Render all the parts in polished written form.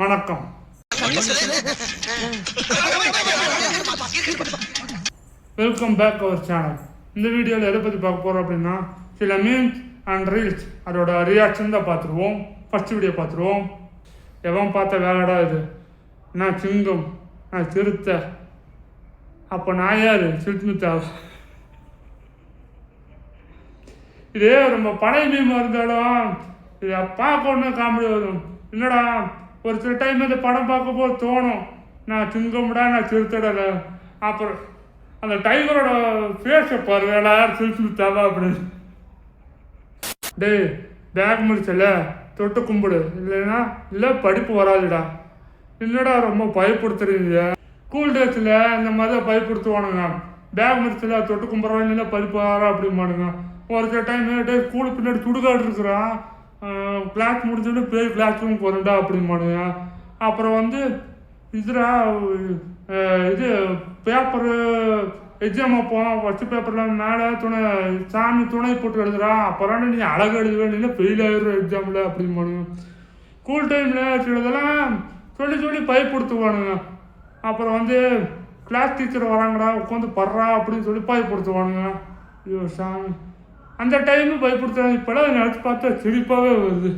வணக்கம். Welcome back our channel. இந்த வீடியோவில் எதை பற்றி பார்க்க போகிறோம் அப்படின்னா, சில மீம்ஸ் அண்ட் ரீல்ஸ் அதோட ரியாக்ஷன் தான் பார்த்துருவோம். ஃபஸ்ட் வீடியோ பார்த்துருவோம். எவன் பார்த்த வேலைடா இது, நான் சிங்கம், நான் சிறுத்தை, அப்போ நான் யார் சிறுத்தை. இதே நம்ம பழைய மீமாக இருந்தாலும் இதை பார்க்க ஒன்று காமெடி வரும். என்னடா ஒரு சில டைம் இந்த படம் பார்க்க போது தோணும், நான் சிங்கம்டா நான் சிறுத்தடல. அப்புறம் அந்த டைகரோட ஃபேஸை பாரு, யார் சிறுத்தை அப்படின்னு. டே பேக் முடிச்சல தொட்டு கும்பிடு, இல்லைன்னா இல்லை படிப்பு வராதுடா. என்னடா ரொம்ப பயப்படுத்துறீங்க. ஸ்கூல் டேஸில் இந்த மாதிரி தான் பயப்படுத்துவானுங்க. பேக் முடிச்சல தொட்டு கும்பிட்றாங்க, இல்லை படிப்பு வரா அப்படிமானுங்க. ஒரு சில டைம் டே ஸ்கூலுக்கு பின்னாடி சுடுகாடு இருக்கிறான், கிளாஸ் முடிஞ்சோடனே போய் கிளாஸ் ரூம் போகிறேன்டா அப்படிமானுங்க. அப்புறம் இதுரா இது பேப்பரு எக்ஸாம் வைப்போம், ஃபஸ்ட்டு பேப்பரில் மேலே சாமி துணை போட்டு எழுதுறான், அப்புறம் நீ அழகு எழுதுவேன், இல்லை ஃபெயில் ஆகிடுற எக்ஸாமில் அப்படிமானுங்க. ஸ்கூல் டைமில் சிலதெல்லாம் சொல்லி பயப்படுத்துவானுங்க. அப்புறம் கிளாஸ் டீச்சர் வராங்கடா உட்காந்து படுறா அப்படின்னு சொல்லி பயப்படுத்துவானுங்க. ஐயோ சாமி, அந்த டைமு பயப்படுத்துறாங்க. இப்போலாம் நினச்சி பார்த்தா சிரிப்பாகவே வருது.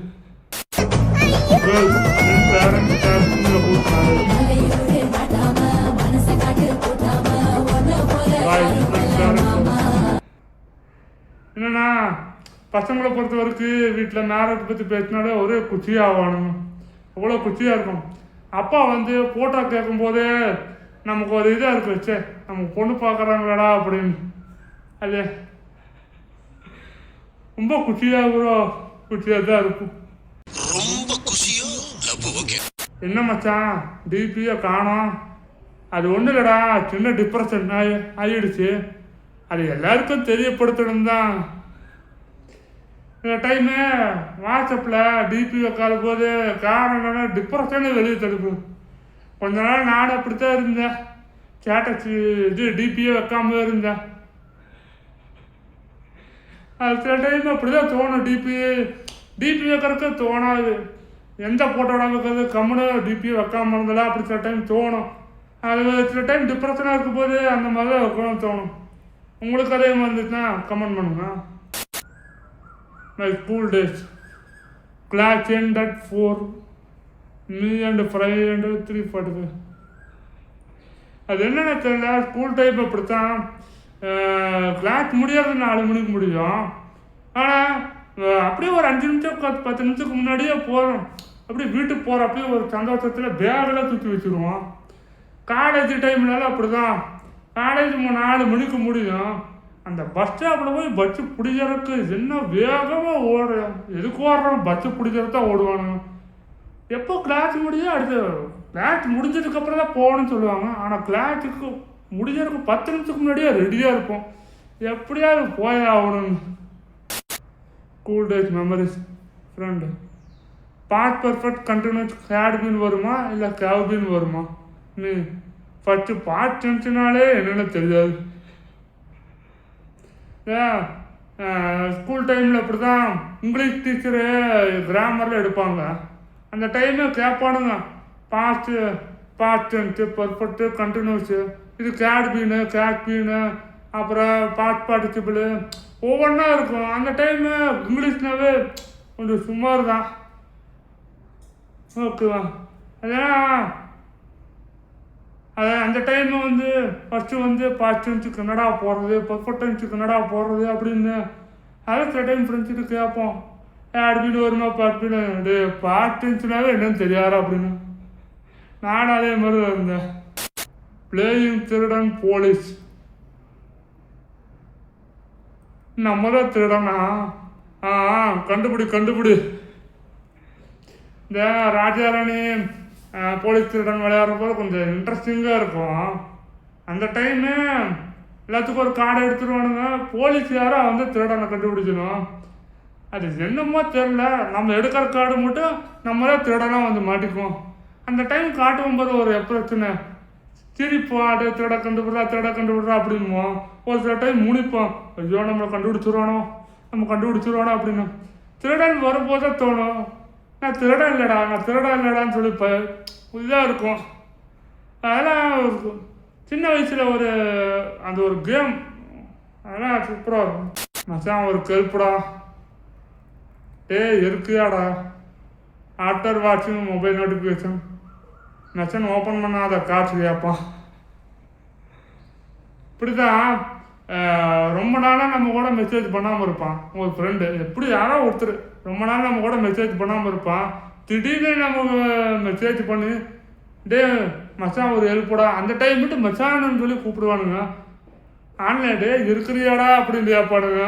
என்னன்னா பசங்களை பொறுத்த வரைக்கும் வீட்டில் மேரேஜ் பற்றி பேசினாலே ஒரே குச்சியாக ஆகணுங்க, அவ்வளோ குச்சியாக இருக்கும். அப்பா ஃபோட்டோ கேட்கும்போதே நமக்கு ஒரு இதாக இருக்கு, வச்சே நமக்கு பொண்ணு பார்க்குறாங்களா அப்படின்னு. அது ரொம்ப குச்சியாக தான் இருக்கும். என்ன மச்சான் டிபியை காணோம்? அது ஒன்றும் இல்லைடா, சின்ன டிப்ரெஷன் ஆகிடுச்சு. அது எல்லாருக்கும் தெரியப்படுத்தணும் தான். இந்த டைமு வாட்ஸ்அப்பில் டிபி வைக்காத போது காரணம் என்னன்னா டிப்ரெஷனே வெளியே தடுப்பு. கொஞ்ச நாள் நானும் அப்படித்தான் இருந்தேன், சேட்டச்சு டிபியே வைக்காம இருந்தேன். அது சில டைம் அப்படி தான் தோணும். டிபி வைக்கிறதுக்கு தோணாது. எந்த ஃபோட்டோட வைக்கிறது, கம்முன்னு டிபியை வைக்காம இருந்ததா அப்படி சில டைம் தோணும். அது சில டைம் டிப்ரெஷனாக இருக்கும்போது அந்த மாதிரி தான் வைக்கணும்னு தோணும். உங்களுக்கு அதே மாதிரி இருந்துச்சுன்னா கமெண்ட் பண்ணுங்க. My school days class end at 4, me and friend 3:45. அது என்னென்ன தெரியல, ஸ்கூல் டைப் அப்படித்தான். கிளாஸ் முடியாது 4 மணிக்கு முடியும். ஆனால் அப்படியே ஒரு 5 நிமிஷம் 10 நிமிஷத்துக்கு முன்னாடியே போகிறோம். அப்படியே வீட்டுக்கு போகிற அப்படியே ஒரு சந்தோஷத்தில் பேகெல்லாம் தூக்கி வச்சுருவோம். காலேஜ் டைம்னால அப்படி தான். காலேஜ் 4 மணிக்கு முடியும். அந்த பஸ் ஸ்டாப்பில் போய் பஸ்ஸு பிடிக்கிறதுக்கு என்ன வேகமாக ஓடுறோம். எதுக்கு ஓடுறோம், பஸ்ஸு பிடிக்கிறது தான் ஓடுவானுங்க. எப்போ கிளாஸ் முடியும், அடுத்து கிளாஸ் முடிஞ்சதுக்கப்புறம் தான் போகணும்னு சொல்லுவாங்க. ஆனால் கிளாஸுக்கு முடிஞ்சதுக்கு 10 நிமிஷத்துக்கு முன்னாடியே ரெடியாக இருப்போம், எப்படியாவது போய் ஆகணும். School days memories friend. Past perfect continuous had been வருமா இல்லை கேவ் பீன் வருமா? நீ ஃபஸ்ட்டு பாஸ்ட் டென்ஷனாலே என்னென்ன தெரியாது. ஸ்கூல் டைமில் அப்படி தான் இங்கிலீஷ் டீச்சரு கிராமரில் எடுப்பாங்க. அந்த டைமு கேட்பானுங்க, பாஸ்ட் டென்ஸு பர்ஃபெக்ட்டு கண்டினியூஸு, இது கேட் பீனு அப்புறம் பாஸ்ட் பார்ட்டிசிபிள் ஒவ்வொன்றா இருக்கும். அந்த டைமு இங்கிலீஷ்னாவே கொஞ்சம் சுமார் தான். ஓகேவா? அதெல்லாம் அந்த டைமு ஃபஸ்ட்டு பாஸ்ட் டென்ஸு கன்னடா போடுறது, பர்ஃபெக்ட் டென்ஸு கன்னடா போடுறது அப்படின்னு. அதை சில டைம் ஃப்ரெண்ட்ஸுக்கு கேட்போம், அப்படின்னு வருமா பாஸ்ட் பீனு, டே பாஸ்ட் டென்ஸுனாவே என்னன்னு தெரியாதா அப்படின்னு. நானும் அதே மாதிரி தான் இருந்தேன். பிளேயிங் திருடன் போலீஸ். நம்ம தான் திருடனா? கண்டுபிடி. இந்த ராஜாராணி போலீஸ் திருடன் விளையாடுறப்போ கொஞ்சம் இன்ட்ரெஸ்டிங்காக இருக்கும். அந்த டைமு எல்லாத்துக்கும் ஒரு கார்டை எடுத்துருவானுங்க. போலீஸ் யாரோ திருடனை கண்டுபிடிக்கணும். அது என்னமோ தெரில, நம்ம எடுக்கிற கார்டு மட்டும் நம்ம தான் திருடனாக மாட்டிக்குவோம். அந்த டைம் காட்டும்போது ஒரு பிரச்சனை, சிரிப்போம், அதே திருட கண்டுபிடுறா அப்படின்போம். ஒரு சில டைம் முனிப்போம், ஐயோ நம்மளை கண்டுபிடிச்சிருவானோ அப்படின்னு. திருடன் வரும்போதே தோணும், நான் திருடன் இல்லைடான்னு சொல்லி இதாக இருக்கும். அதெல்லாம் சின்ன வயசில் அந்த ஒரு கேம் அதெல்லாம் சூப்பராக இருக்கும். மச்சான் ஒரு கருப்புடா இருக்குதாடா ஆஃப்டர் வாட்சிங் மொபைல் நோட்டிஃபிகேஷன் மச்சான் ஓப்பன் பண்ணாத காற்று கேட்பான். இப்படி தான் ரொம்ப நாளாக நம்ம கூட மெசேஜ் பண்ணாமல் இருப்பான். ஒரு ஃப்ரெண்டு எப்படி யாரோ ஒருத்தர் ரொம்ப நாள் நம்ம கூட மெசேஜ் பண்ணாமல் இருப்பான். திடீர்னு நம்ம மெசேஜ் பண்ணி மச்சான் ஒரு ஹெல்ப்படா அந்த டைம் மட்டும் மச்சான்னு சொல்லி கூப்பிடுவானுங்க. ஆன்லைன் இருக்கிறியாடா அப்படின்னு கேட்பானுங்க.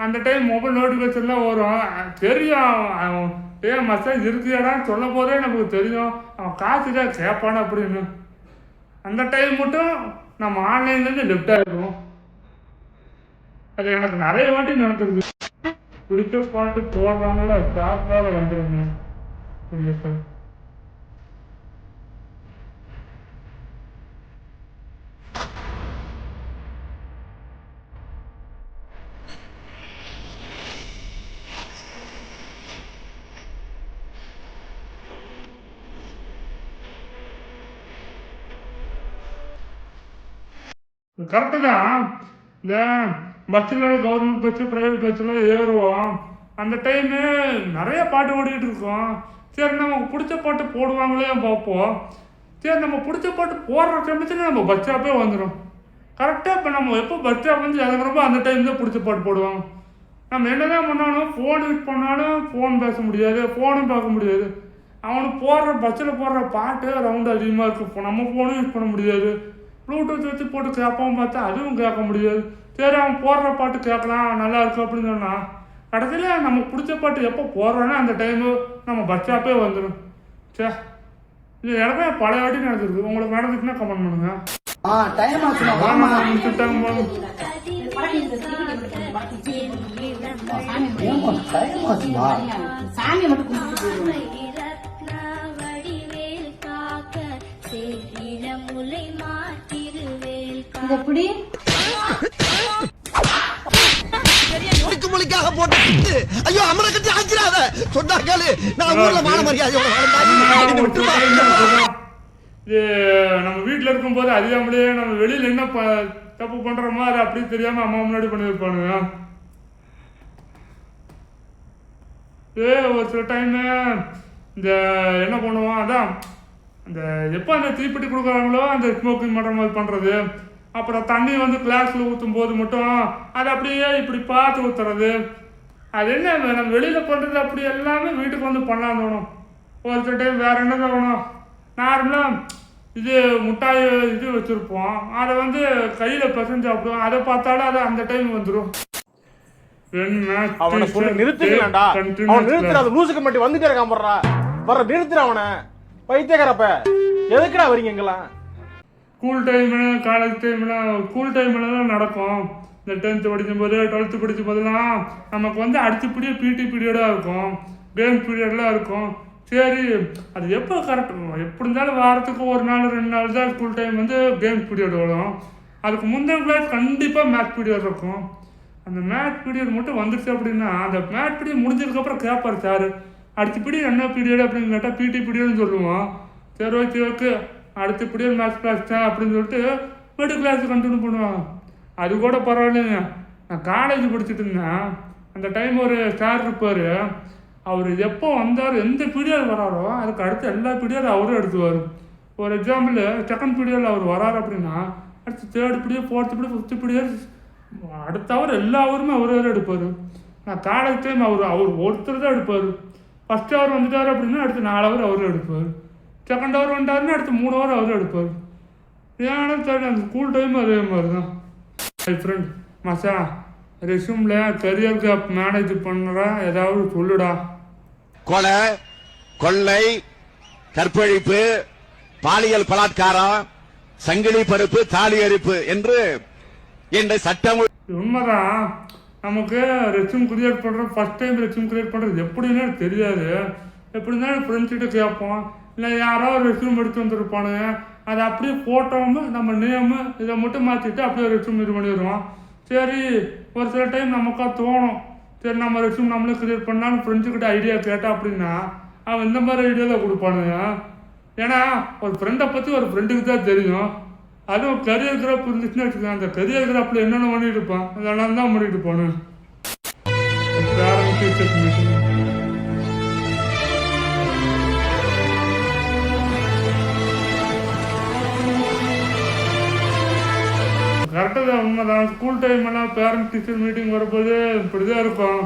அந்த டைம் மொபைல் நோட்டிஃபிகேஷன்லாம் வரும். தெரியும் மச்சான் இருக்கிறியாடான்னு சொல்ல போதே நமக்கு தெரியும் அவன் காசு தான் கேட்பானு அப்படின்னு. அந்த டைம் மட்டும் நம்ம ஆன்லைன்லேருந்து லெஃப்டாக இருக்கும். அது எனக்கு நிறைய வாட்டி நடக்குது. பிடிச்ச பாட்டு போடுறாங்கள சாப்பிடாத வந்துடுங்க. சார் கரெக்டு தான். இந்த பஸ்ஸில் கவர்மெண்ட் பஸ்ஸு ப்ரைவேட் பஸ்ஸில் ஏறுவோம். அந்த டைமு நிறைய பாட்டு ஓடிக்கிட்டு இருக்கோம். சரி நமக்கு பிடிச்ச பாட்டு போடுவாங்களே பார்ப்போம். சரி நம்ம பிடிச்ச பாட்டு போடுற சமயத்தில் நம்ம பஸ் ஸ்டாப்பே வந்துடும். கரெக்டாக இப்போ நம்ம எப்போ பஸ் ஸ்டாப் வந்து இறங்குறப்போ அந்த டைம் தான் பிடிச்ச பாட்டு போடுவாங்க. நம்ம என்ன தான் பண்ணாலும் ஃபோன் யூஸ் பண்ணாலும் ஃபோன் பேச முடியாது, ஃபோனும் பார்க்க முடியாது. அவனுக்கு பஸ்ஸில் போடுற பாட்டு ரவுண்டு அதிகமாக இருக்கும். நம்ம ஃபோனும் யூஸ் பண்ண முடியாது. ப்ளூடூத் வச்சு போட்டு கேட்பான்னு பார்த்தா அதுவும் கேட்க முடியாது. சரி அவன் போடுற பாட்டு கேட்கலாம் நல்லா இருக்கும் அப்படின்னு சொன்னால் கடைசியில் நம்ம பிடிச்ச பாட்டு எப்போ போடுறோன்னா அந்த டைமு நம்ம பஸ் ஸ்டாப்பே வந்துடும். சே இது இடமே பழைய வாட்டி நடந்துருக்கு. உங்களுக்கு நடந்துச்சுன்னா கமெண்ட் பண்ணுங்க. மொழிக்காக போட்டு ஐயோ அம்மனை கட்டி ஆக்கிறாத சொன்னா கேளு. நான் ஊர்ல மான மரியாதையோட நம்ம வீட்டில் இருக்கும்போது அறியாமலேயே நம்ம வெளியில் என்ன தப்பு பண்றோமோ அதை அப்படி தெரியாம அம்மா முன்னாடி பண்ணி வைப்பானுங்க. ஒரு சில டைமு இந்த என்ன பண்ணுவோம் அதான் அந்த எப்போ அந்த தீப்பெட்டி கொடுக்குறாங்களோ அந்த ஸ்மோக்கிங் பண்ணுற மாதிரி பண்ணுறது. அப்புறம் தண்ணி வந்து கிளாஸில் ஊற்றும் போது மட்டும் அதை அப்படியே இப்படி பார்த்து ஊற்றுறது. அது என்ன நம்ம வெளியில் பண்ணுறது அப்படி எல்லாமே வீட்டுக்கு வந்து பண்ணலாம் தோணும். ஒரு சில டைம் வேறு என்ன தோணும் நார்மலாக இது முட்டாய் இது வச்சுருப்போம் அதை வந்து கையில் பிசைஞ்சு சாப்பிடுவோம். அதை பார்த்தாலும் அது அந்த டைம் வந்துடும். அவனை சொல்லி நிறுத்துக்கலாம்டா. அவன் நிறுத்துற லூசுக்கு மட்டும் வந்துட்டே இருக்கான் போடுறா வர நிறுத்துற அவனை பைத்தியக்காரப்ப எதுக்குடா வரீங்க எங்கெல்லாம் ஸ்கூல் டைம்ல காலேஜ் டைம்லாம் நடக்கும். இந்த 10th படிக்கும்போது 12th படிக்கும் போதெல்லாம் நமக்கு வந்து அடுத்தபடியே பிடி பீரியடாக இருக்கும், கேம் பீரியட்லாம் இருக்கும். சரி அது எப்போ கரெக்ட் எப்படி இருந்தாலும் வாரத்துக்கு ஒரு நாள் 2 நாள் தான் ஸ்கூல் டைம் வந்து கேம் பீரியட் வரும். அதுக்கு முந்தின கிளாஸ் கண்டிப்பாக மேத்ஸ் பீரியட் இருக்கும். அந்த மேத்ஸ் பீரியட் மட்டும் வந்துடுச்சு அப்படின்னா அந்த மேத்ஸ் பீரியட் முடிஞ்சதுக்கப்புறம் கேட்பார் சார் அடுத்த பீரியட் என்ன பீரியட் அப்படின்னு கேட்டால் பிடி பீரியட்னு சொல்லுவோம். சரி ஓகே அடுத்த பீரியட் மேத்ஸ் கிளாஸ் தான் அப்படின்னு சொல்லிட்டு மிடில் கிளாஸ் கண்டினியூ பண்ணுவாங்க. அது கூட பரவாயில்லைங்க. நான் காலேஜ் படிச்சுட்டு இருந்தேன். அந்த டைம் ஒரு சார் இருப்பார். அவர் எப்போ வந்தார் எந்த பீரியட் வராரோ அதுக்கு அடுத்து எல்லா பீரியடும் அவரும் எடுத்துவார். ஒரு எக்ஸாம்பிள் செகண்ட் பீரியடில் அவர் வராரு அப்படின்னா அடுத்து 3rd period 4th period 5th period அடுத்த அவர் எல்லா அவருமே அவரே எடுப்பார். நான் காலேஜ் டைம் அவர் ஒருத்தர் தான் எடுப்பார். ஃபஸ்ட் ஹவர் வந்துட்டார் அப்படின்னா அடுத்து 4 ஹவர் அவரும் எடுப்பார். செகண்ட் ஹவர் வந்துட்டாருன்னா அடுத்து 3 ஹவர் அவரும் எடுப்பார். ஏன்னா சரி அந்த ஸ்கூல் டைம் அதே மாதிரி தான். மை ஃப்ரெண்ட் மச்சான் ரெஸ்யூமில் கரியர் கேப் மேனேஜ் பண்ணுற ஏதாவது சொல்லுடா. கொலை, கொள்ளை, கற்பழிப்பு, பாலியல் பலாத்காரம், சங்கிலி பருப்பு, தாலி அரிப்பு என்று என்ற சட்டம் உண்மைதான். நமக்கு ரெஸ்யூம் கிரியேட் பண்ணுறோம். ஃபஸ்ட் டைம் ரெஸ்யூம் கிரியேட் பண்ணுறது எப்படின்னு தெரியாது. எப்படின்னா ஃப்ரெண்ட்ஸ்கிட்ட கேட்போம், இல்லை யாரோ ரெஸ்யூம் எடுத்து வந்துருப்பானுங்க. அதை அப்படியே ஃபோட்டோவும் நம்ம நேமு இதை மட்டும் மாற்றிட்டு அப்படியே ரெஸ்யூம் இது பண்ணிடுவோம். சரி ஒரு சில டைம் நமக்கா தோணும் சரி நம்ம ரெஸ்யூம் நம்மளே கிரியேட் பண்ணான்னு ஃப்ரெண்ட்ஸுக்கிட்ட ஐடியா கேட்டா அப்படின்னா அவன் இந்த மாதிரி ஐடியா தான் கொடுப்பானுங்க. ஏன்னா ஒரு ஃப்ரெண்டை பற்றி ஒரு ஃப்ரெண்டுக்கு தான் தெரியும். அதுவும் கரியர் கிராப் இருந்துச்சுன்னா வச்சுக்கோங்க, அந்த கரியர் கிராப்பில் என்னென்ன பண்ணிட்டு இருப்பான் அதெல்லாம் தான் பண்ணிட்டு இருப்பானு. டீச்சர்ஸ் மீட்டிங் கரெக்டாக தான், உண்மைதான். ஸ்கூல் டைம் எல்லாம் பேரண்ட் டீச்சர் மீட்டிங் வரும்போது இப்படி தான் இருக்கும்.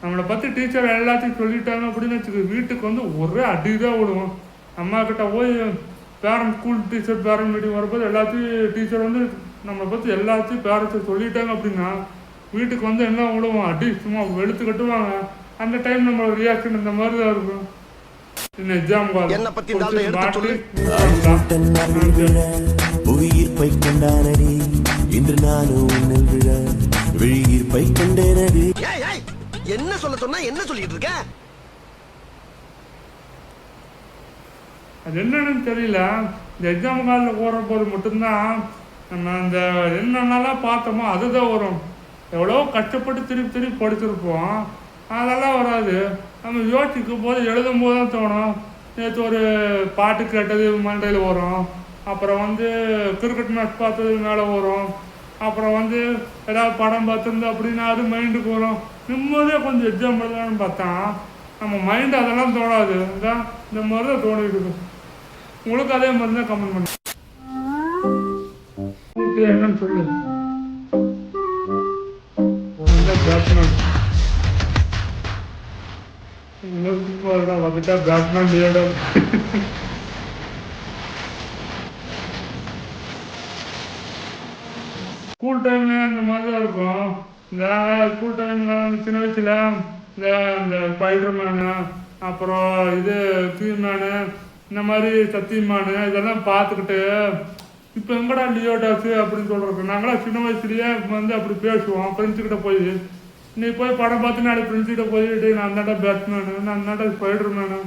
நம்மளை பற்றி டீச்சர் எல்லாத்தையும் சொல்லிட்டாங்க அப்படின்னு வச்சுக்கோ, வீட்டுக்கு வந்து ஒரே அடி தான் விடுவோம். அம்மா கிட்ட போய் parent school teacher parent meeting வரும்போது எல்லாத்தையும் டீச்சர் வந்து நம்மளை பற்றி எல்லாத்தையும் பேரண்ட்ஸை சொல்லிட்டாங்க அப்படின்னா வீட்டுக்கு வந்து என்ன விடுவோம், அடி சும்மா வெளுத்து கட்டுவாங்க. அந்த டைம் நம்மளோட ரியாக்ஷன் இந்த மாதிரி தான் இருக்கும். என்ன பத்தி உயிர்ப்பை கொண்டானடி இன்று நானும் உன்னில் விழ விழியீர்ப்பை கொண்டேனடி. என்ன சொல்ல சொன்னா என்ன சொல்லிட்டு இருக்க? அது என்னன்னு தெரியல. இந்த எக்ஸாம் காலில் போகிற போது மட்டும்தான் நம்ம அந்த என்னென்னலாம் பார்த்தோமோ அதுதான் வரும். எவ்வளோ கஷ்டப்பட்டு திருப்பி திருப்பி படிச்சிருப்போம், அதெல்லாம் வராது. நம்ம யோசிக்கும் போது எழுதும் போது தான் தோணும். நேற்று ஒரு பாட்டு கேட்டது மண்டையில் வரும், அப்புறம் வந்து கிரிக்கெட் மேட்ச் பார்த்தது மேலே வரும், அப்புறம் வந்து ஏதாவது படம் பார்த்துருந்தோம் அப்படின்னா அது மைண்டுக்கு வரும். நிம்மதியாக கொஞ்சம் எக்ஸாம் எழுதலான்னு பார்த்தா நம்ம மைண்டு அதெல்லாம் தோணாது. இந்த மாதிரி தான் தோணிட்டு இருக்கு. உங்களுக்கு அதே மாதிரி தான் கமெண்ட் பண்ணி என்னன்னு சொல்லு. ஸ்கூல் டைம்ல அந்த மாதிரி தான் இருக்கும். இந்த ஸ்கூல் டைம்ல சின்ன வயசுல இந்த ஸ்பைடர்மேனு, அப்புறம் இது ஃபீமேனு, இந்த மாதிரி சத்தியமானு இதெல்லாம் பார்த்துக்கிட்டு இப்போ எங்கடா லியோடாஸு அப்படின்னு சொல்கிறோம். நாங்களாம் சின்ன வயசுலேயே வந்து அப்படி பேசுவோம் ஃப்ரெண்ட்ஸுக்கிட்ட போய். நீ போய் படம் பார்த்து நாளைக்கு ஃப்ரெண்ட்ஸ்கிட்ட போயிட்டு நான் அந்தாண்டா பேட்மேனு, நான் அந்தாண்டா ஸ்பைடர்மேனு,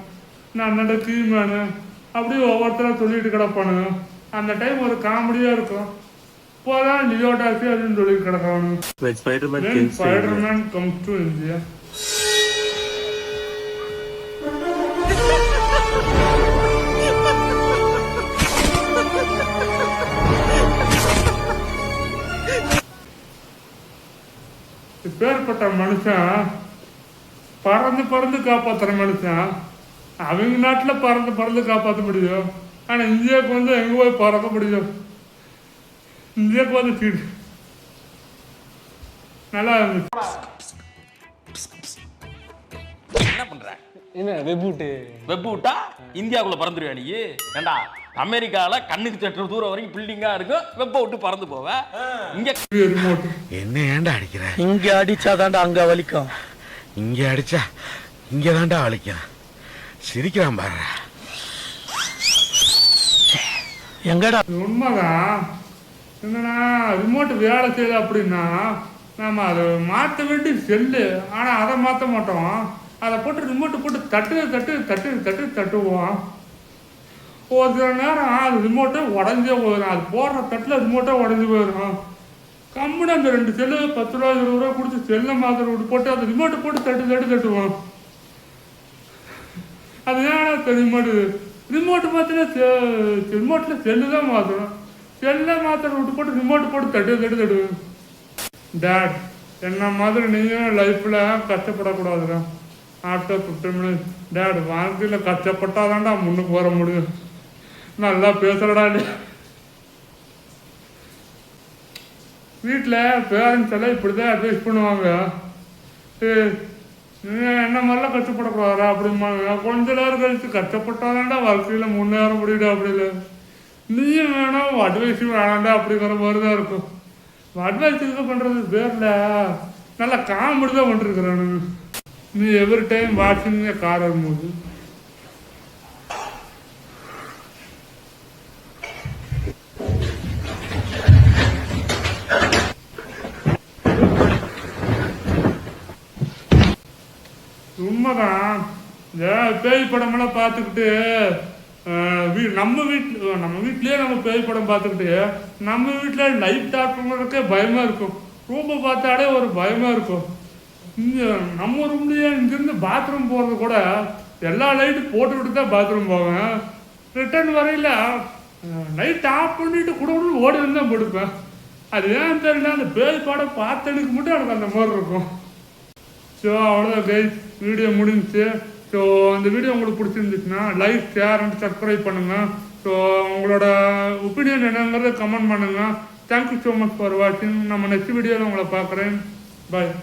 நான் அந்தாண்டா ஃபீமேனு அப்படி ஒவ்வொருத்தராக சொல்லிட்டு கிடப்பானு. அந்த டைம் ஒரு காமெடியாக இருக்கும். இப்போதான் லியோடாஸு அப்படின்னு சொல்லிட்டு கிடக்கானு. Spiderman comes to India. பேர்பட்ட மனுஷன் பறந்து பறந்து காப்பாற்றுற மனுஷன். அவங்க நாட்டில் பறந்து பறந்து காப்பாற்ற முடியும், ஆனால் இந்தியாவுக்கு வந்து எங்கே போய் பறக்க முடியும்? இந்தியாவுக்கு வந்து சீடு நல்லா இருந்துச்சு. என்ன பண்ற? என்ன வெப்பூட்டு வெப்பூட்டா இந்தியாவுக்குள்ள பறந்துருவியா நீ? ஏண்டா அமெரிக்கால கண்ணுக்கு சற்று தூரம் வரைக்கும் பில்டிங்கா இருக்கும், வெப்ப விட்டு பறந்து போவ. இங்க என்ன ஏன்டா அடிக்கிற? இங்க அடிச்சாதான்டா அங்க வலிக்கும், இங்க அடிச்சா இங்க தான்டா வலிக்கும். சிரிக்கிறான் பாரு. எங்கடா? உண்மைதான். என்னன்னா ரிமோட் வேலை செய்யல அப்படின்னா நாம அதை மாற்ற வேண்டிய செல்லு, ஆனால் அதை மாற்ற மாட்டோம். அதை போட்டு ரிமோட்டை போட்டு தட்டுவோம். ஒரு சில நேரம் அது ரிமோட்டே உடஞ்சே போயிடும். அது போடுற தட்டில் ரிமோட்டே உடஞ்சி போயிடும். கம்முன்னு அந்த 2 செல்லு 10 ரூபா 20 ரூபா கொடுத்து செல்லை மாத்திரை விட்டு போட்டு அந்த ரிமோட்டை போட்டு தட்டுவோம். அது ஏன்னா ரிமோட்டு மாத்தினா ரிமோட்டில் செல்லு தான் மாற்றணும். செல்லை மாத்திரை விட்டு போட்டு ரிமோட்டு போட்டு தட்டுவேன். டேட், என்ன மாதிரி நீங்களும் லைஃப்பில் கஷ்டப்படக்கூடாதுடா. ஆஃப்டர் 15 மினிட்ஸ் டேட், வாழ்க்கையில் கஷ்டப்பட்டாதான்டா முன்னுக்கு வர முடியும். நல்லா பேசுறடா. வீட்டில் பேரண்ட்ஸ் எல்லாம் இப்படி தான் அட்வைஸ் பண்ணுவாங்க. என்ன மாதிரிலாம் கஷ்டப்படக்கூடாதா அப்படிம்பாங்க. கொஞ்ச நேரம் கழிச்சு கஷ்டப்பட்டாதான்டா வாழ்க்கையில் முன்னேற முடியுது அப்படி இல்லை. நீயும் வேணும் அட்வைஸும் வேணாண்டா அப்படிங்கிற மாதிரி தான் இருக்கும். அட்வைஸ் இது பண்ணுறது பேரில் நல்லா காமெடி தான் பண்ணிருக்கிறானு. நீ எவ்ரி டைம் வாட்சிங் கார் வரும்போது உண்மைதான். இந்த பேய் படமெல்லாம் பார்த்துக்கிட்டு நம்ம வீட்லயே நம்ம பேய் படம் பார்த்துக்கிட்டு நம்ம வீட்டில் லைட் ஆஃப் பண்ணுறதுக்கே பயமாக இருக்கும். ரூமை பார்த்தாலே ஒரு பயமாக இருக்கும். இங்கே நம்ம ரூம்லேயே இங்கேருந்து பாத்ரூம் போகிறது கூட எல்லா லைட்டும் போட்டு விட்டு தான் பாத்ரூம் போவேன். ரிட்டர்ன் வரையில் லைட் ஆஃப் பண்ணிவிட்டு கூட ஓடி வந்து தான் படுப்பேன். அது ஏன் தெரியல, அந்த பேய் படம் பார்த்தனுக்கு மட்டும் எனக்கு அந்த மாதிரி இருக்கும். ஸோ அவ்வளோதான் கைஸ், வீடியோ முடிஞ்சிச்சு. ஸோ அந்த வீடியோ உங்களுக்கு பிடிச்சிருந்துச்சுன்னா லைக், ஷேர் அண்ட் சப்ஸ்கிரைப் பண்ணுங்கள். ஸோ உங்களோட ஒப்பீனியன் என்னங்கிறத கமெண்ட் பண்ணுங்கள். தேங்க்யூ ஸோ மச் ஃபார் வாட்சிங். நம்ம நெக்ஸ்ட் வீடியோவில் உங்களை பார்க்குறேன். பாய்.